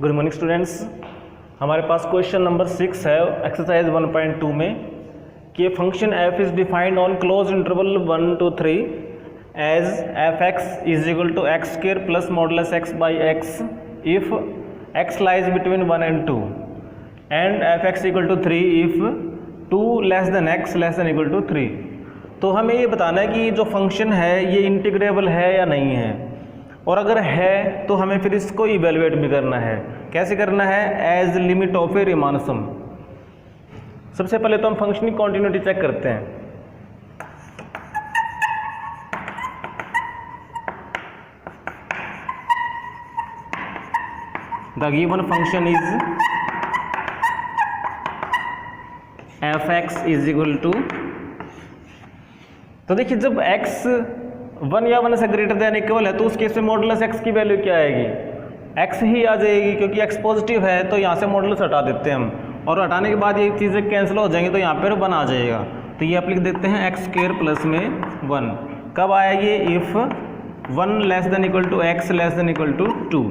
Good morning students. हमारे पास question number 6 है exercise 1.2 में कि function f is defined on close interval 1 to 3 as f(x) is equal to x square plus modulus x by x if x lies between 1 and 2 and f(x) equal to 3 if 2 less than x less than equal to 3। तो हमें ये बताना है कि जो function है ये integrable है या नहीं है, और अगर है तो हमें फिर इसको इवेलुएट भी करना है। कैसे करना है? As limit of a Riemann sum. सबसे पहले तो हम फंक्शन की कॉन्टिन्यूटी चेक करते हैं। The given function is f(x) is equal to, तो देखिए जब x 1 या 1 से ग्रेटर देन इक्वल है तो उस केस में मॉडुलस x की वैल्यू क्या आएगी? x ही आ जाएगी, क्योंकि x पॉजिटिव है तो यहाँ से मॉडुलस हटा देते हैं हम, और हटाने के बाद ये चीज़ें कैंसिल हो जाएंगी तो यहाँ पर 1 आ जाएगा। तो ये आप लिख देते हैं x स्क्वायर प्लस में 1। कब आया ये? If 1 less than equal to x less than equal to 2।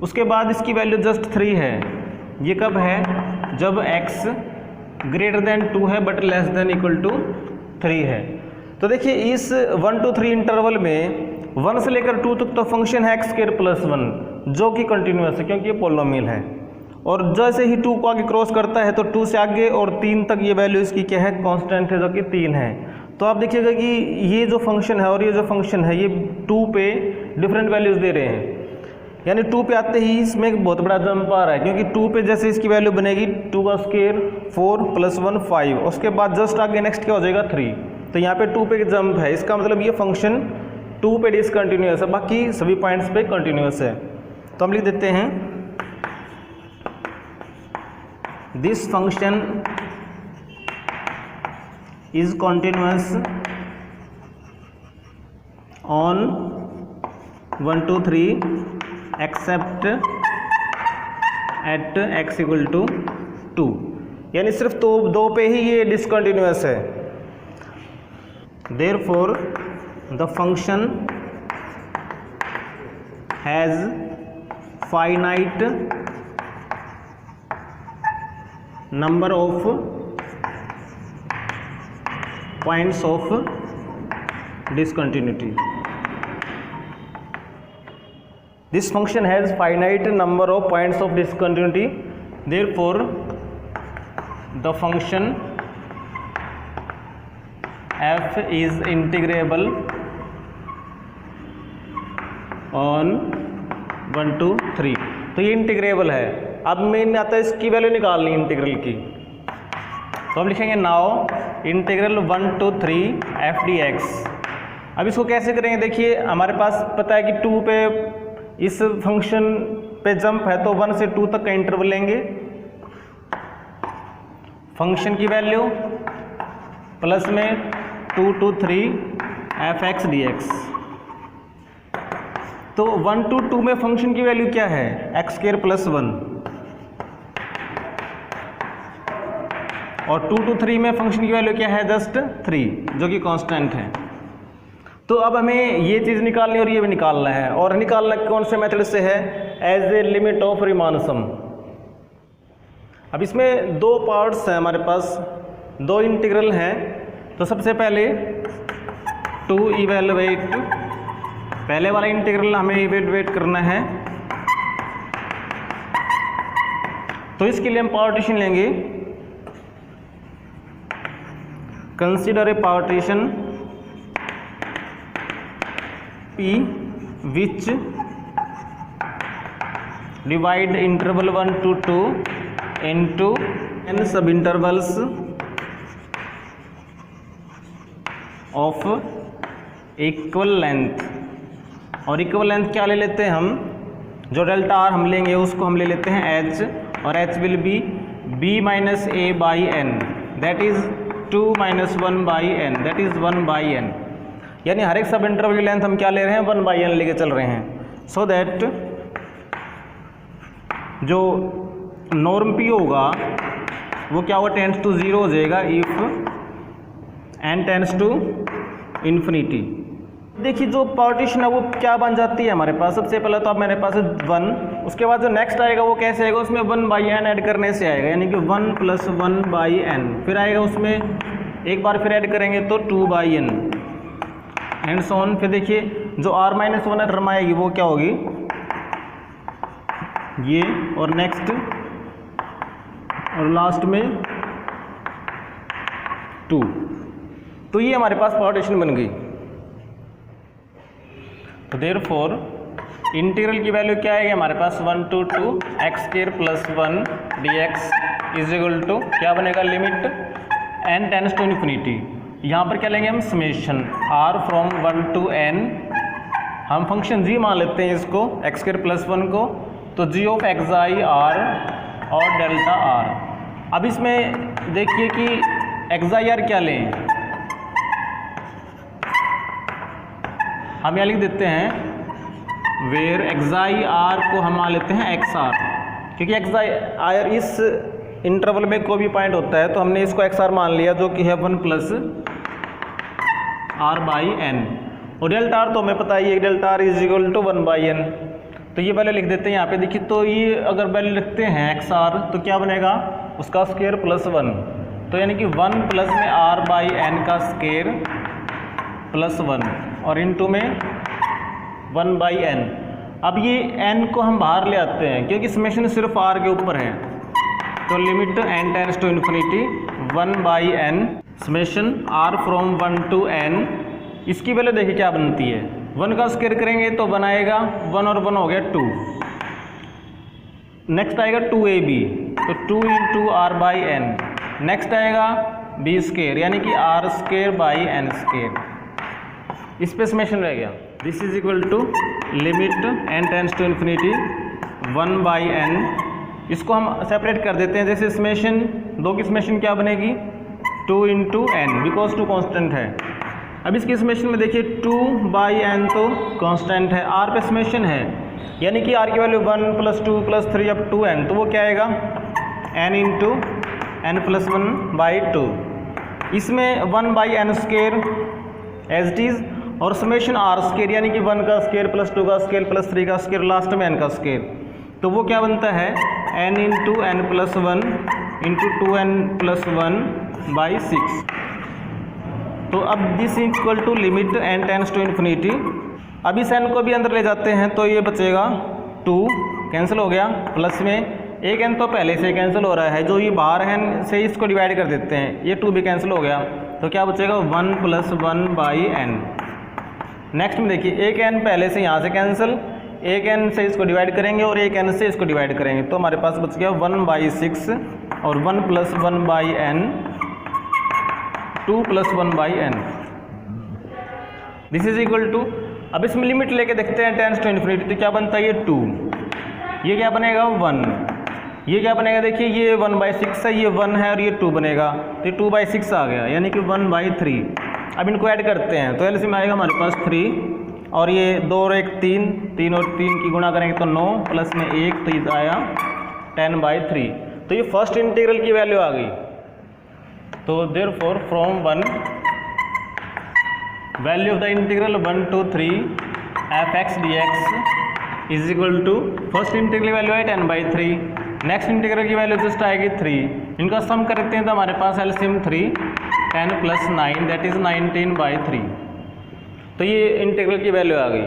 उसके बाद इसकी वैल्यू जस्ट 3 है। ये कब है? जब x ग्रेटर देन 2 है but less than equal to 3 है। तो देखिए इस 1 to 3 इंटरवल में 1 से लेकर 2 तक तो फंक्शन है x स्क्वायर प्लस 1 जो कि कंटिन्यूअस है क्योंकि ये पोलिनोमियल है, और जैसे ही 2 को आगे क्रॉस करता है तो 2 से आगे और 3 तक ये वैल्यू इसकी क्या है? कांस्टेंट है जो कि 3 है। तो आप देखिएगा कि ये जो फंक्शन है और ये जो फंक्शन है ये 2 पे डिफरेंट वैल्यूज़ दे रहे हैं, यानी 2 पे आते ही इसमें एक बहुत बड़ा जंप आ रहा है, क्योंकि 2 पे जैसे इसकी वैल्यू बनेगी 2 का स्क्वायर 4 प्लस 1 5, उसके बाद जस्ट आगे नेक्स्ट क्या हो जाएगा 3। तो यहाँ पे 2 पे जंप है, इसका मतलब ये फंक्शन 2 पे डिसकंटिन्यूअस है, बाकी सभी पॉइंट्स पे कंटिन्यूअस है। तो हम लिख देते हैं this function is continuous on 1 to 3 except at x equal to 2, यानी सिर्फ तो 2 पे ही ये डिसकंटिन्यूअस है। Therefore, the function has finite number of points of discontinuity. This function has finite number of points of discontinuity. Therefore, the function f is integrable on 1 to 3। तो ये integrable है। अब मेन आता है इसकी वैल्यू निकालनी integral की, तो हम लिखेंगे now integral 1 to 3 f dx। अब इसको कैसे करेंगे? देखिए हमारे पास पता है कि 2 पे इस फंक्शन पे जंप है तो 1 से 2 तक का इंटरवल लेंगे, फंक्शन की वैल्यू प्लस में 2 to 3 f(x) dx। तो 1 to 2 में फंक्शन की वैल्यू क्या है? x स्क्वायर प्लस 1, और 2 to 3 में फंक्शन की वैल्यू क्या है? जस्ट 3 जो कि कांस्टेंट है। तो अब हमें ये चीज़ निकालनी और ये भी निकालना है, और निकालना कौन से मेथड से है? As a limit of Riemann sum. अब इसमें 2 पार्ट्स हैं हमारे पास, 2 इंटीग्रल हैं। तो सबसे पहले टू इवेलुएट, पहले वाला इंटीग्रल हमें इवेलुएट करना है, तो इसके लिए हम पार्टीशन लेंगे। Consider a partition P which divide interval 1 to 2 into n sub intervals of equal length. और इक्वल लेंथ क्या ले लेते हैं हम? जो डेल्टा आर हम लेंगे उसको हम ले लेते हैं h, और h will be b minus a by n, that is 2 minus 1 by n, that is 1 by n। यानी हर एक सब इंटरवल की लेंथ हम क्या ले रहे हैं? 1 बाई n लेके चल रहे हैं, सो दैट जो नॉर्म p होगा वो क्या होगा? टेंड्स टू 0 हो जाएगा if n tends to infinity. देखिए जो पार्टीशन है वो क्या बन जाती है हमारे पास, सबसे पहले तो अब मेरे पास 1, उसके बाद जो नेक्स्ट आएगा वो कैसे आएगा, उसमें 1/n ऐड करने से आएगा, यानी कि 1 + 1/n, फिर आएगा उसमें एक बार फिर ऐड करेंगे तो 2/n एंड सो ऑन। फिर देखिए जो r-1 टर्म आएगी वो क्या होगी, ये, और नेक्स्ट और लास्ट में 2। तो ये हमारे पास पार्टीशन बन गई। तो देयरफॉर इंटीग्रल की वैल्यू क्या आएगी हमारे पास, 1 to 2 x² + 1 dx is equal to क्या बनेगा, limit n tends to infinity. यहाँ पर क्या लेंगे हम, summation r from 1 to n, हम फंक्शन g मान लेते हैं इसको, x² + 1 को, तो g ऑफ xi r और डेल्टा r। अब इसमें देखिए कि xi r क्या लें, हम यहाँ लिख देते हैं वेयर xi r को हम मान लेते हैं xr, क्योंकि xi r इस इंटरवल में कोई भी पॉइंट होता है तो हमने इसको xr मान लिया, जो कि है 1 + r/n, और डेल्टा r तो हमें पता ही है, delta r is equal to 1/n। तो ये वैल्यू लिख देते हैं यहाँ पे। देखिए तो ये अगर वैल्यू लिखते हैं xr तो क्या बनेगा, उसका स्क्वायर +1, तो यानी कि 1 प्लस में r/n का स्क्वायर +1 और इनटू में 1/n। अब ये n को हम बाहर ले आते हैं क्योंकि समेशन सिर्फ r के ऊपर है, तो limit n tends to infinity 1/n summation r from 1 to n। इसकी वैल्यू देखिए क्या बनती है, 1 का स्क्वायर करेंगे तो बनाएगा 1 और 1 हो गया 2। नेक्स्ट आएगा 2ab, तो 2 × r/n। नेक्स्ट आएगा b², यानी कि r²/n²। इस पे समेशन रह गया, this is equal to limit n tends to infinity 1/n। इसको हम सेपरेट कर देते हैं, जैसे समेशन 2 की समेशन क्या बनेगी, 2 × n, बिकॉज 2 कांस्टेंट है। अब इसकी समेशन में देखिए 2/n तो कांस्टेंट है, r पे समेशन है, यानी कि r की वैल्यू 1 + 2 + 3 up to n, तो वो क्या आएगा n × n + 1/2। इसमें 1/n² एज इट इज़, और समेशन r² यानी कि 1 का स्क्वायर + 2 का स्क्वायर + 3 का स्क्वायर, लास्ट में n का स्क्वायर, तो वो क्या बनता है n × n + 1 × 2n + 1/6। तो अब this equal to limit n tends to infinity. अब इस n को भी अंदर ले जाते हैं तो ये बचेगा 2, कैंसिल हो गया, प्लस में एक n तो पहले से कैंसिल हो रहा है, जो ये बाहर है से इसको डिवाइड कर देते हैं, ये 2 भी कैंसिल हो गया, तो क्या बचेगा 1 + 1/n। नेक्स्ट में देखिए एक n पहले से यहाँ से कैंसिल, एक n से इसको डिवाइड करेंगे और एक n से इसको डिवाइड करेंगे, तो हमारे पास बच गया 1/6 और 1 + 1/n 2 + 1/n। This is equal to, अब इसमें लिमिट लेके देखते हैं टेंड्स टू इन्फिनिटी, तो क्या बनता है ये 2, ये क्या बनेगा 1, ये क्या बनेगा, देखिए ये 1/6 है, ये 1 है और ये 2 बनेगा, तो ये 2/6 आ गया, यानी कि 1/3। अब इनको ऐड करते हैं तो एलसीएम आएगा हमारे पास 3, और ये 2 और 1 3, 3 और 3 की गुणा करेंगे तो 9, प्लस में 1 तो ये आया 10/3। तो ये फर्स्ट इंटीग्रल की वैल्यू आ गई। तो therefore from 1 value of the integral 1 to 3 f(x) dx is equal to, first integral की वैल्यू है 10/3, नेक्स्ट इंटीग्रल की वैल्यू जस्ट आएगी 3, इनका सम करते हैं तो हमारे पास एलसीएम 3, 10 + 9 दैट इज 19/3। तो ये इंटीग्रल की वैल्यू आ गई।